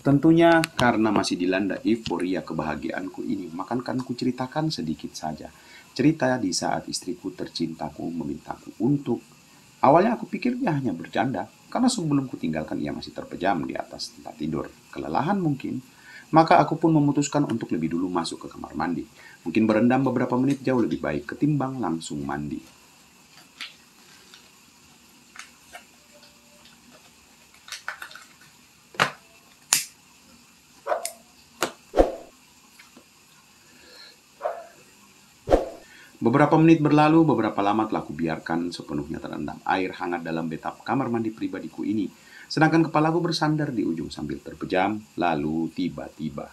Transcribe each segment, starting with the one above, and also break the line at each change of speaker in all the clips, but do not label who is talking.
Tentunya karena masih dilanda euforia kebahagiaanku ini, maka akan kuceritakan sedikit saja. Cerita di saat istriku tercintaku memintaku untuk. Awalnya aku pikir dia hanya bercanda, karena sebelum kutinggalkan ia masih terpejam di atas tempat tidur. Kelelahan mungkin. Maka aku pun memutuskan untuk lebih dulu masuk ke kamar mandi. Mungkin berendam beberapa menit jauh lebih baik ketimbang langsung mandi. Beberapa menit berlalu, beberapa lama telah kubiarkan sepenuhnya terendam air hangat dalam bathtub kamar mandi pribadiku ini. Sedangkan kepalaku bersandar di ujung sambil terpejam, lalu tiba-tiba.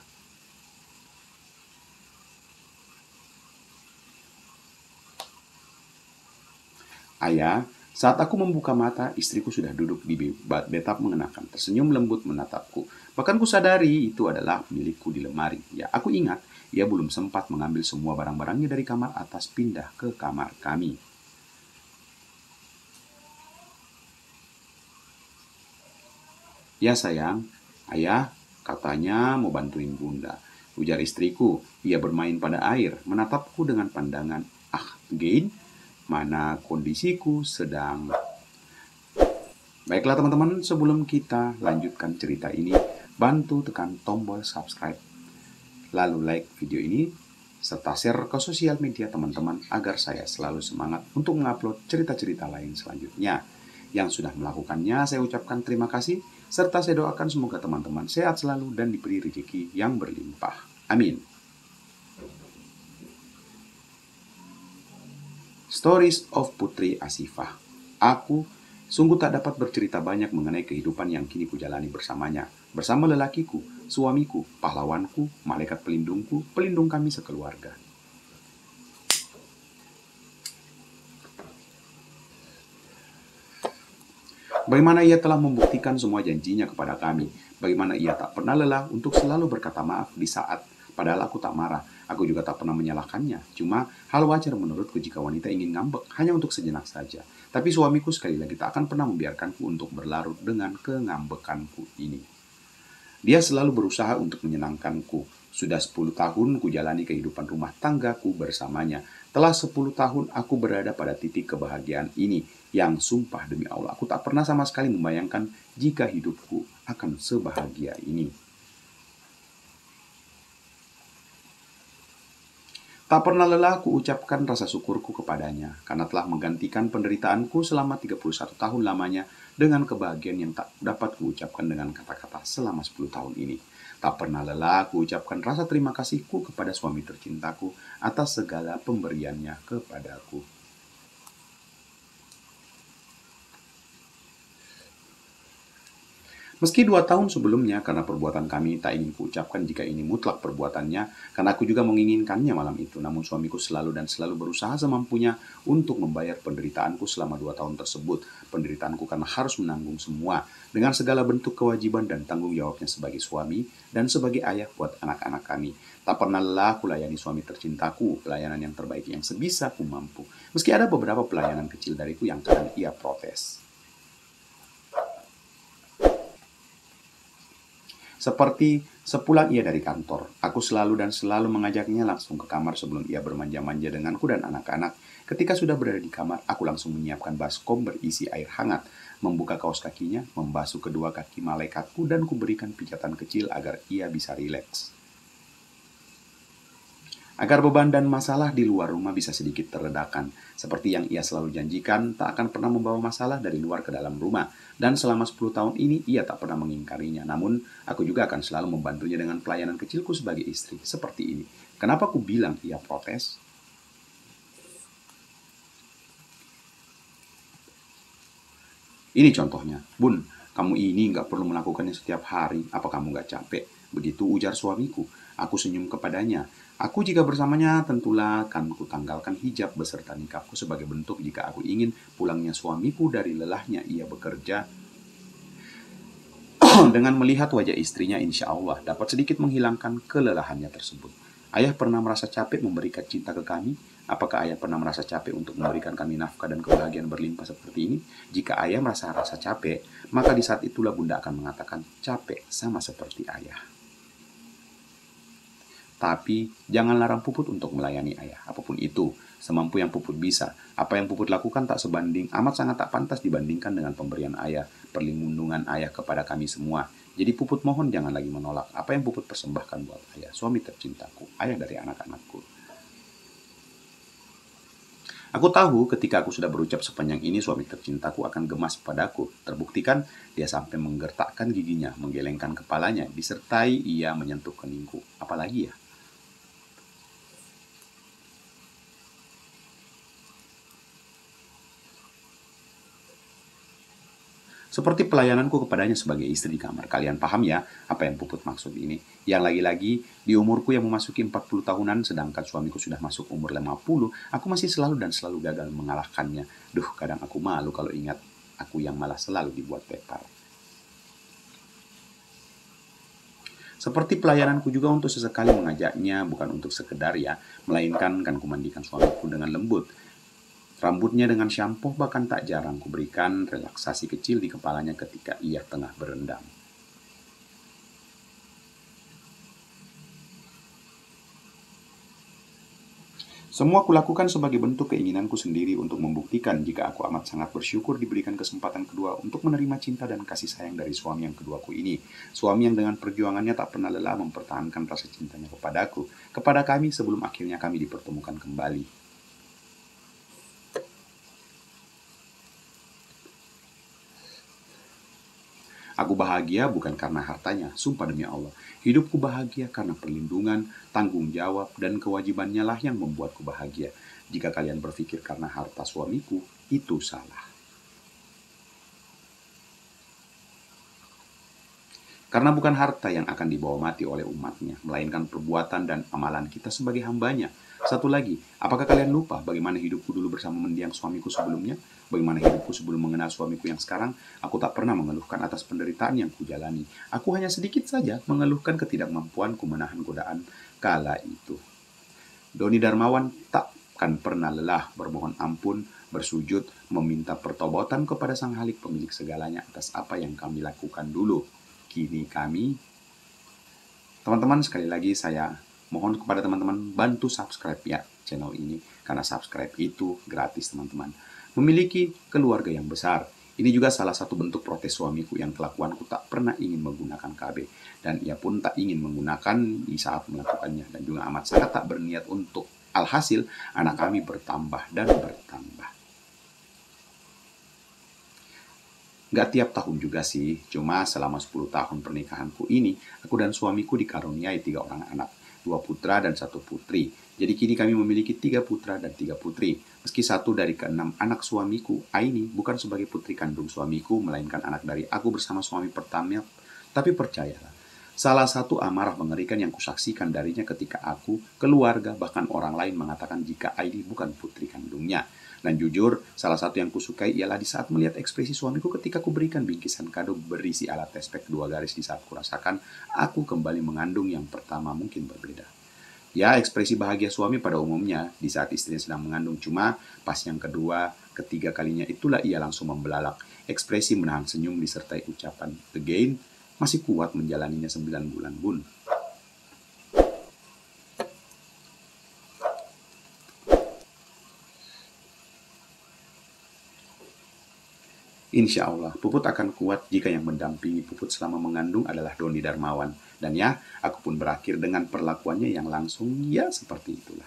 Ayah, saat aku membuka mata, istriku sudah duduk di bathtub mengenakan tersenyum lembut menatapku. Bahkan kusadari itu adalah milikku di lemari. Ya, aku ingat, ia belum sempat mengambil semua barang-barangnya dari kamar atas pindah ke kamar kami. Ya sayang, ayah katanya mau bantuin bunda. Ujar istriku, ia bermain pada air, menatapku dengan pandangan, ah, Gain, mana kondisiku sedang. Baiklah teman-teman, sebelum kita lanjutkan cerita ini, bantu tekan tombol subscribe, lalu like video ini, serta share ke sosial media teman-teman agar saya selalu semangat untuk mengupload cerita-cerita lain selanjutnya. Yang sudah melakukannya, saya ucapkan terima kasih, serta saya doakan semoga teman-teman sehat selalu dan diberi rezeki yang berlimpah. Amin. Stories of Putri Asifah. Aku sungguh tak dapat bercerita banyak mengenai kehidupan yang kini kujalani bersamanya. Bersama lelakiku, suamiku, pahlawanku, malaikat pelindungku, pelindung kami sekeluarga. Bagaimana ia telah membuktikan semua janjinya kepada kami. Bagaimana ia tak pernah lelah untuk selalu berkata maaf di saat padahal aku tak marah. Aku juga tak pernah menyalahkannya. Cuma hal wajar menurutku jika wanita ingin ngambek hanya untuk sejenak saja. Tapi suamiku sekali lagi tak akan pernah membiarkanku untuk berlarut dengan kengambekanku ini. Dia selalu berusaha untuk menyenangkanku. Sudah 10 tahun ku jalani kehidupan rumah tanggaku bersamanya. Telah 10 tahun aku berada pada titik kebahagiaan ini. Yang sumpah demi Allah, aku tak pernah sama sekali membayangkan jika hidupku akan sebahagia ini. Tak pernah lelah ku ucapkan rasa syukurku kepadanya, karena telah menggantikan penderitaanku selama 31 tahun lamanya dengan kebahagiaan yang tak dapat ku ucapkan dengan kata-kata selama 10 tahun ini. Tak pernah lelah ku ucapkan rasa terima kasihku kepada suami tercintaku atas segala pemberiannya kepadaku. Meski 2 tahun sebelumnya, karena perbuatan kami tak ingin kuucapkan jika ini mutlak perbuatannya, karena aku juga menginginkannya malam itu. Namun suamiku selalu dan selalu berusaha semampunya untuk membayar penderitaanku selama 2 tahun tersebut. Penderitaanku karena harus menanggung semua, dengan segala bentuk kewajiban dan tanggung jawabnya sebagai suami dan sebagai ayah buat anak-anak kami. Tak pernah lelah kulayani suami tercintaku, pelayanan yang terbaik yang sebisa ku mampu. Meski ada beberapa pelayanan kecil dariku yang kadang ia protes. Seperti sepulang ia dari kantor, aku selalu dan selalu mengajaknya langsung ke kamar sebelum ia bermanja-manja denganku dan anak-anak. Ketika sudah berada di kamar, aku langsung menyiapkan baskom berisi air hangat, membuka kaos kakinya, membasuh kedua kaki malaikatku, dan kuberikan pijatan kecil agar ia bisa rileks. Agar beban dan masalah di luar rumah bisa sedikit terredakan. Seperti yang ia selalu janjikan, tak akan pernah membawa masalah dari luar ke dalam rumah. Dan selama 10 tahun ini, ia tak pernah mengingkarinya. Namun, aku juga akan selalu membantunya dengan pelayanan kecilku sebagai istri. Seperti ini. Kenapa aku bilang ia protes? Ini contohnya. Bun, kamu ini nggak perlu melakukannya setiap hari. Apa kamu nggak capek? Begitu ujar suamiku. Aku senyum kepadanya. Aku jika bersamanya tentulah akan kutanggalkan hijab beserta nikahku sebagai bentuk jika aku ingin pulangnya suamiku dari lelahnya ia bekerja. Dengan melihat wajah istrinya, insya Allah dapat sedikit menghilangkan kelelahannya tersebut. Ayah pernah merasa capek memberikan cinta ke kami. Apakah ayah pernah merasa capek untuk memberikan kami nafkah dan kebahagiaan berlimpah seperti ini? Jika ayah merasa rasa capek, maka di saat itulah bunda akan mengatakan, capek sama seperti ayah. Tapi jangan larang Puput untuk melayani ayah, apapun itu, semampu yang Puput bisa. Apa yang Puput lakukan tak sebanding, amat sangat tak pantas dibandingkan dengan pemberian ayah, perlindungan ayah kepada kami semua. Jadi Puput mohon jangan lagi menolak apa yang Puput persembahkan buat ayah, suami tercintaku, ayah dari anak-anakku. Aku tahu ketika aku sudah berucap sepanjang ini, suami tercintaku akan gemas padaku. Terbuktikan dia sampai menggertakkan giginya, menggelengkan kepalanya, disertai ia menyentuh keningku. Apalagi ya? Seperti pelayananku kepadanya sebagai istri di kamar. Kalian paham ya apa yang Puput maksud ini? Yang lagi-lagi di umurku yang memasuki 40 tahunan sedangkan suamiku sudah masuk umur 50, aku masih selalu dan selalu gagal mengalahkannya. Duh, kadang aku malu kalau ingat aku yang malah selalu dibuat tepar. Seperti pelayananku juga untuk sesekali mengajaknya, bukan untuk sekedar ya, melainkan kan kumandikan suamiku dengan lembut. Rambutnya dengan shampoo bahkan tak jarang kuberikan relaksasi kecil di kepalanya ketika ia tengah berendam. Semua kulakukan sebagai bentuk keinginanku sendiri untuk membuktikan jika aku amat sangat bersyukur diberikan kesempatan kedua untuk menerima cinta dan kasih sayang dari suami yang keduaku ini. Suami yang dengan perjuangannya tak pernah lelah mempertahankan rasa cintanya kepadaku, kepada kami sebelum akhirnya kami dipertemukan kembali. Aku bahagia bukan karena hartanya, sumpah demi Allah. Hidupku bahagia karena perlindungan, tanggung jawab, dan kewajibannya lah yang membuatku bahagia. Jika kalian berpikir karena harta suamiku, itu salah. Karena bukan harta yang akan dibawa mati oleh umatnya, melainkan perbuatan dan amalan kita sebagai hambanya. Satu lagi, apakah kalian lupa bagaimana hidupku dulu bersama mendiang suamiku sebelumnya? Bagaimana hidupku sebelum mengenal suamiku yang sekarang? Aku tak pernah mengeluhkan atas penderitaan yang kujalani. Aku hanya sedikit saja mengeluhkan ketidakmampuanku menahan godaan kala itu. Doni Darmawan takkan pernah lelah bermohon ampun, bersujud, meminta pertobatan kepada Sang Halik pemilik segalanya atas apa yang kami lakukan dulu. Kini kami, teman-teman, sekali lagi saya mohon kepada teman-teman bantu subscribe ya channel ini, karena subscribe itu gratis teman-teman. Memiliki keluarga yang besar, ini juga salah satu bentuk protes suamiku yang kelakuanku tak pernah ingin menggunakan KB, dan ia pun tak ingin menggunakan di saat melakukannya, dan juga amat sangat tak berniat untuk. Alhasil anak kami bertambah dan bertambah. Gak tiap tahun juga sih, cuma selama 10 tahun pernikahanku ini, aku dan suamiku dikaruniai 3 orang anak, 2 putra dan 1 putri. Jadi kini kami memiliki 3 putra dan 3 putri. Meski 1 dari ke-6 anak suamiku, Aini, bukan sebagai putri kandung suamiku, melainkan anak dari aku bersama suami pertama. Tapi percayalah, salah satu amarah mengerikan yang kusaksikan darinya ketika aku, keluarga, bahkan orang lain mengatakan jika Aini bukan putri kandungnya. Dan jujur, salah satu yang kusukai ialah di saat melihat ekspresi suamiku ketika kuberikan bingkisan kado berisi alat tespek 2 garis di saat kurasakan aku kembali mengandung yang pertama mungkin berbeda. Ya, ekspresi bahagia suami pada umumnya di saat istrinya sedang mengandung, cuma pas yang kedua, ketiga kalinya itulah ia langsung membelalak. Ekspresi menahan senyum disertai ucapan, again, masih kuat menjalaninya 9 bulan bun. Insya Allah, Puput akan kuat jika yang mendampingi Puput selama mengandung adalah Doni Darmawan. Dan ya, aku pun berakhir dengan perlakuannya yang langsung ya seperti itulah.